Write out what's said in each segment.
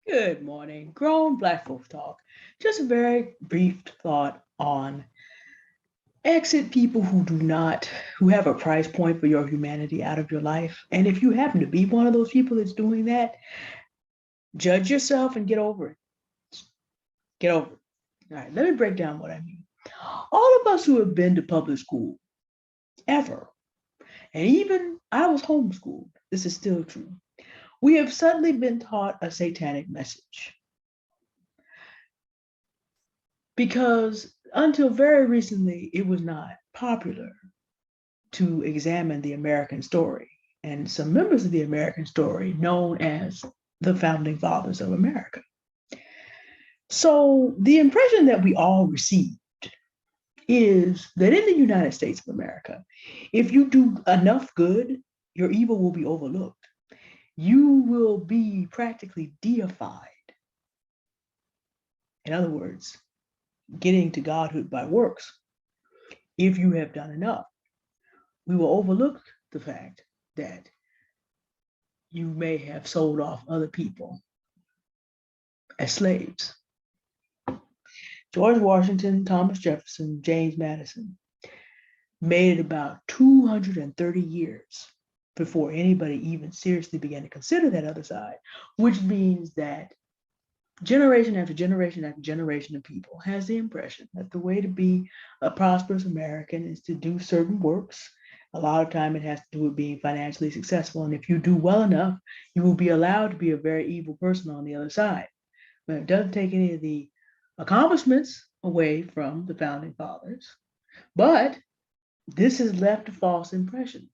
Good morning, grown black folk talk. Just a very brief thought on exit people who have a price point for your humanity out of your life. And if you happen to be one of those people that's doing that, judge yourself and get over it. Get over it. All right, let me break down what I mean. All of us who have been to public school ever, and even I was homeschooled, this is still true. We have suddenly been taught a satanic message because until very recently, it was not popular to examine the American story and some members of the American story known as the founding fathers of America. So the impression that we all received is that in the United States of America, if you do enough good, your evil will be overlooked. You will be practically deified. In other words, getting to godhood by works if you have done enough. We will overlook the fact that you may have sold off other people as slaves. George Washington, Thomas Jefferson, James Madison made it about 230 years before anybody even seriously began to consider that other side, which means that generation after generation after generation of people has the impression that the way to be a prosperous American is to do certain works. A lot of time it has to do with being financially successful. And if you do well enough, you will be allowed to be a very evil person on the other side. But it doesn't take any of the accomplishments away from the founding fathers. But this has left a false impression.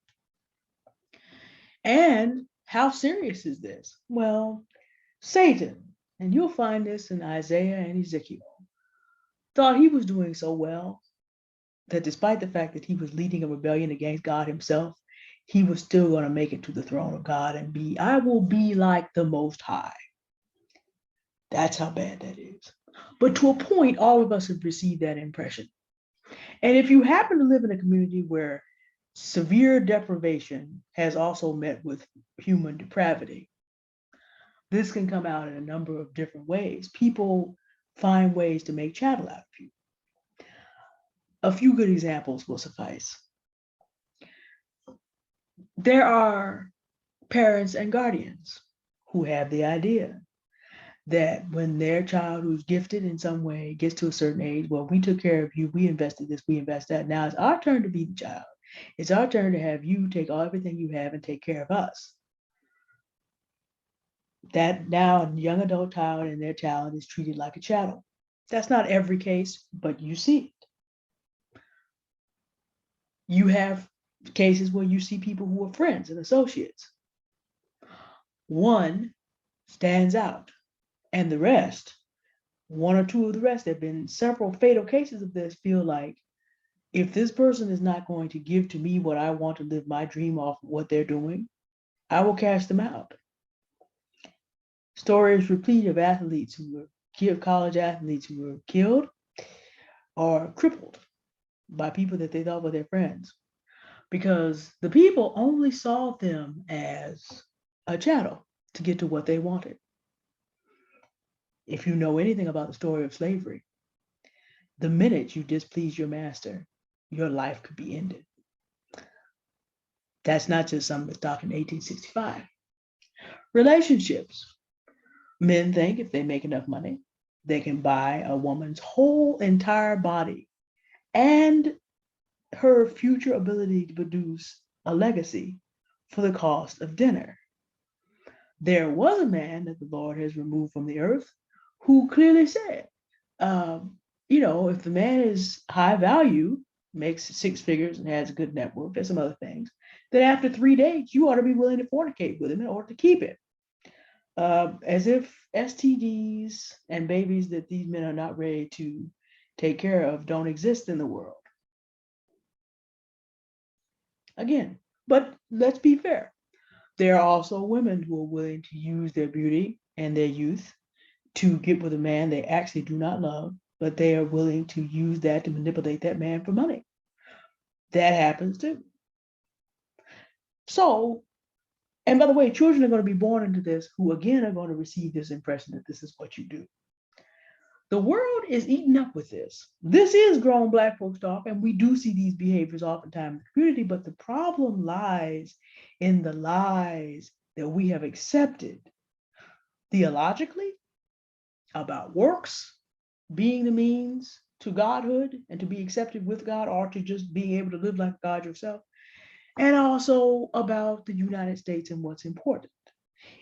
And how serious is this? Well, Satan, and you'll find this in Isaiah and Ezekiel, thought he was doing so well that despite the fact that he was leading a rebellion against God himself, he was still going to make it to the throne of God and I will be like the Most High. That's how bad that is. But to a point, all of us have received that impression. And if you happen to live in a community where severe deprivation has also met with human depravity, this can come out in a number of different ways. People find ways to make chattel out of you. A few good examples will suffice. There are parents and guardians who have the idea that when their child who's gifted in some way gets to a certain age, well, we took care of you, we invested this, we invest that. Now it's our turn to be the child. It's our turn to have you take everything you have and take care of us. That now a young adult child and their child is treated like a chattel. That's not every case, but you see it. You have cases where you see people who are friends and associates. One stands out, and the rest, one or two of the rest, there have been several fatal cases of this, feel like if this person is not going to give to me what I want to live my dream off of what they're doing, I will cast them out. Stories replete of athletes who were college athletes who were killed or crippled by people that they thought were their friends because the people only saw them as a chattel to get to what they wanted. If you know anything about the story of slavery, the minute you displease your master, your life could be ended. That's not just something that's talking in 1865. Relationships. Men think if they make enough money, they can buy a woman's whole entire body and her future ability to produce a legacy for the cost of dinner. There was a man that the Lord has removed from the earth who clearly said, if the man is high value, makes six figures and has a good network, there's some other things, then after 3 days, you ought to be willing to fornicate with him in order to keep it. As if STDs and babies that these men are not ready to take care of don't exist in the world. Again, but let's be fair. There are also women who are willing to use their beauty and their youth to get with a man they actually do not love, but they are willing to use that to manipulate that man for money. That happens too. So And by the way, children are going to be born into this who again are going to receive this impression that this is what you do. The world is eaten up with this. This is grown Black folks talk, and we do see these behaviors oftentimes in the community, but the problem lies in the lies that we have accepted theologically about works being the means to godhood and to be accepted with God, or to just being able to live like God yourself, and also about the United States and what's important.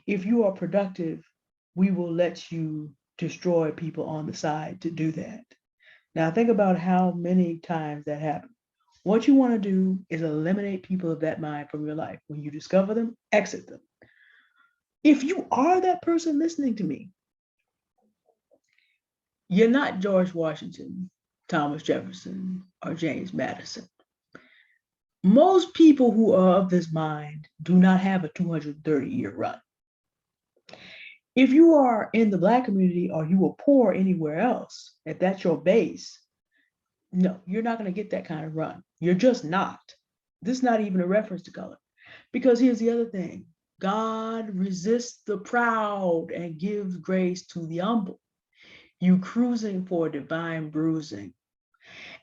If you are productive, we will let you destroy people on the side to do that. Now think about how many times that happens. What you want to do is eliminate people of that mind from your life. When you discover them, exit them. If you are that person listening to me, you're not George Washington, Thomas Jefferson, or James Madison. Most people who are of this mind do not have a 230-year run. If you are in the Black community or you were poor anywhere else, if that's your base, no, you're not going to get that kind of run. You're just not. This is not even a reference to color. Because here's the other thing. God resists the proud and gives grace to the humble. You cruising for divine bruising.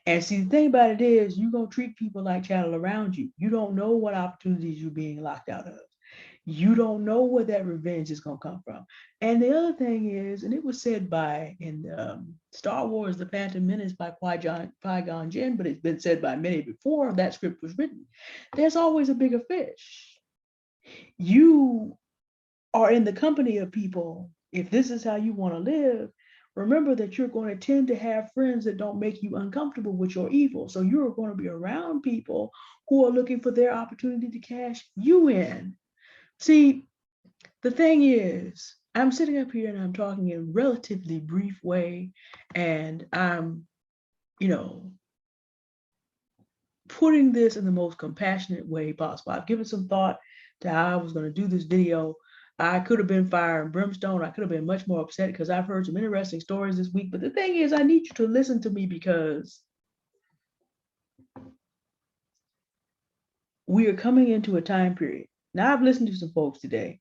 And see, the thing about it is, you're going to treat people like chattel around you. You don't know what opportunities you're being locked out of. You don't know where that revenge is going to come from. And the other thing is, and it was said in Star Wars, The Phantom Menace by Qui-Gon Jinn, but it's been said by many before that script was written. There's always a bigger fish. You are in the company of people. If this is how you want to live, remember that you're going to tend to have friends that don't make you uncomfortable with your evil. So you're going to be around people who are looking for their opportunity to cash you in. See, the thing is, I'm sitting up here and I'm talking in a relatively brief way, and I'm, putting this in the most compassionate way possible. I've given some thought to how I was going to do this video. I could have been fire and brimstone. I could have been much more upset because I've heard some interesting stories this week. But the thing is, I need you to listen to me because we are coming into a time period. Now, I've listened to some folks today.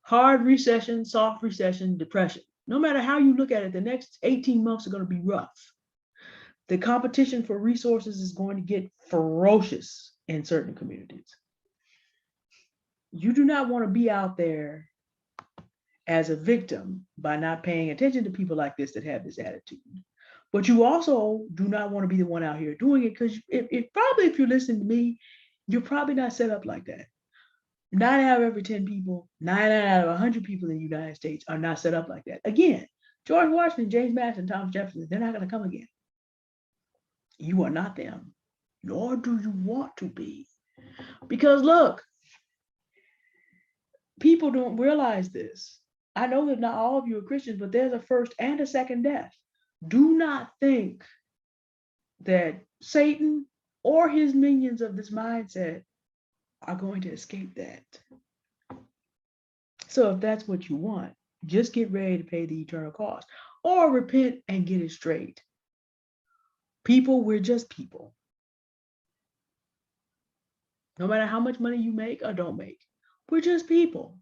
Hard recession, soft recession, depression. No matter how you look at it, the next 18 months are going to be rough. The competition for resources is going to get ferocious in certain communities. You do not want to be out there as a victim by not paying attention to people like this that have this attitude. But you also do not want to be the one out here doing it, because if you're listening to me, you're probably not set up like that. 9 out of every 10 people, 9 out of 100 people in the United States are not set up like that. Again, George Washington, James Madison, Thomas Jefferson, they're not going to come again. You are not them, nor do you want to be. Because look, people don't realize this. I know that not all of you are Christians, but there's a first and a second death. Do not think that Satan or his minions of this mindset are going to escape that. So if that's what you want, just get ready to pay the eternal cost, or repent and get it straight. People, we're just people. No matter how much money you make or don't make, we're just people.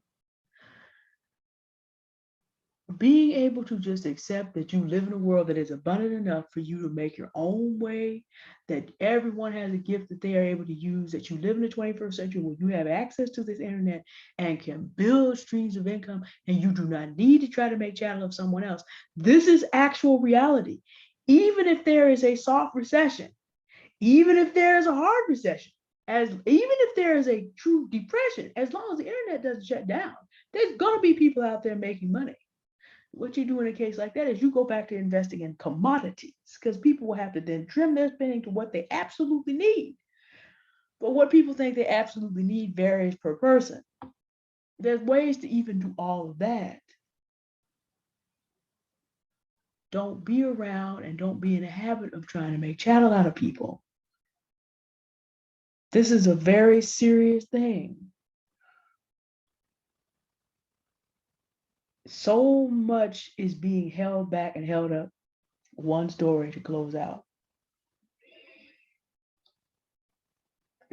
Being able to just accept that you live in a world that is abundant enough for you to make your own way, that everyone has a gift that they are able to use, that you live in the 21st century where you have access to this internet and can build streams of income, and you do not need to try to make chattel of someone else. This is actual reality. Even if there is a soft recession, even if there is a hard recession, even if there is a true depression, as long as the internet doesn't shut down, there's going to be people out there making money. What you do in a case like that is you go back to investing in commodities, because people will have to then trim their spending to what they absolutely need. But what people think they absolutely need varies per person. There's ways to even do all of that. Don't be around and don't be in the habit of trying to make chattel out of people. This is a very serious thing. So much is being held back and held up. One story to close out.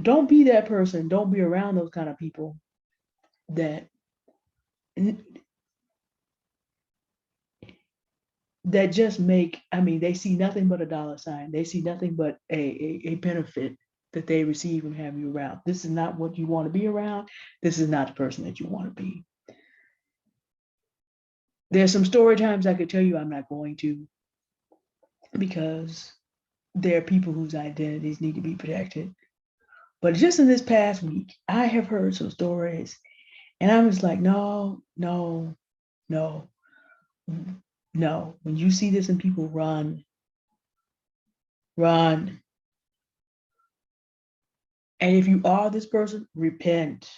Don't be that person. Don't be around those kind of people. that just make, I mean, they see nothing but a dollar sign. They see nothing but a benefit that they receive from having you around. This is not what you want to be around. This is not the person that you want to be. There's some story times I could tell you, I'm not going to, because there are people whose identities need to be protected. But just in this past week, I have heard some stories, and I was like, no. When you see this and people run. And if you are this person, repent.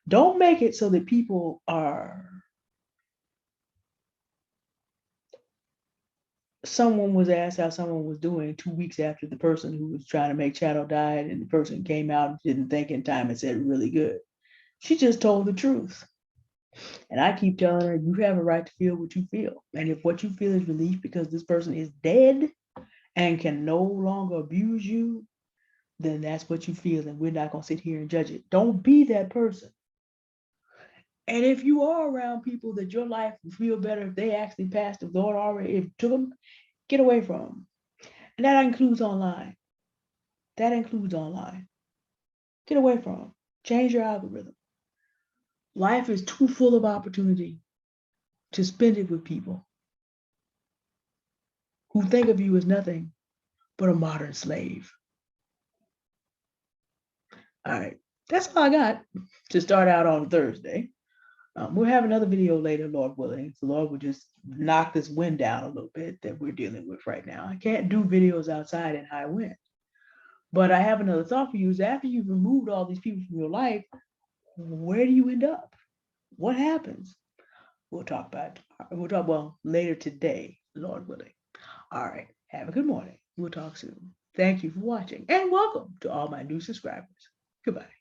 Don't make it so that people are. Someone was asked how someone was doing 2 weeks after the person who was trying to make Chattel died, and the person came out and didn't think in time and said really good. She just told the truth. And I keep telling her, you have a right to feel what you feel. And if what you feel is relief because this person is dead and can no longer abuse you, then that's what you feel. And we're not going to sit here and judge it. Don't be that person. And if you are around people that your life would feel better if they actually passed, if Lord already if took them, get away from them. And that includes online. Get away from them. Change your algorithm. Life is too full of opportunity to spend it with people who think of you as nothing but a modern slave. All right, that's all I got to start out on Thursday. We'll have another video later, Lord willing. The Lord will just knock this wind down a little bit that we're dealing with right now. I can't do videos outside in high wind. But I have another thought for you, is after you've removed all these people from your life, where do you end up? What happens? We'll talk about it. Later today, Lord willing. All right, have a good morning. We'll talk soon. Thank you for watching, and welcome to all my new subscribers. Goodbye.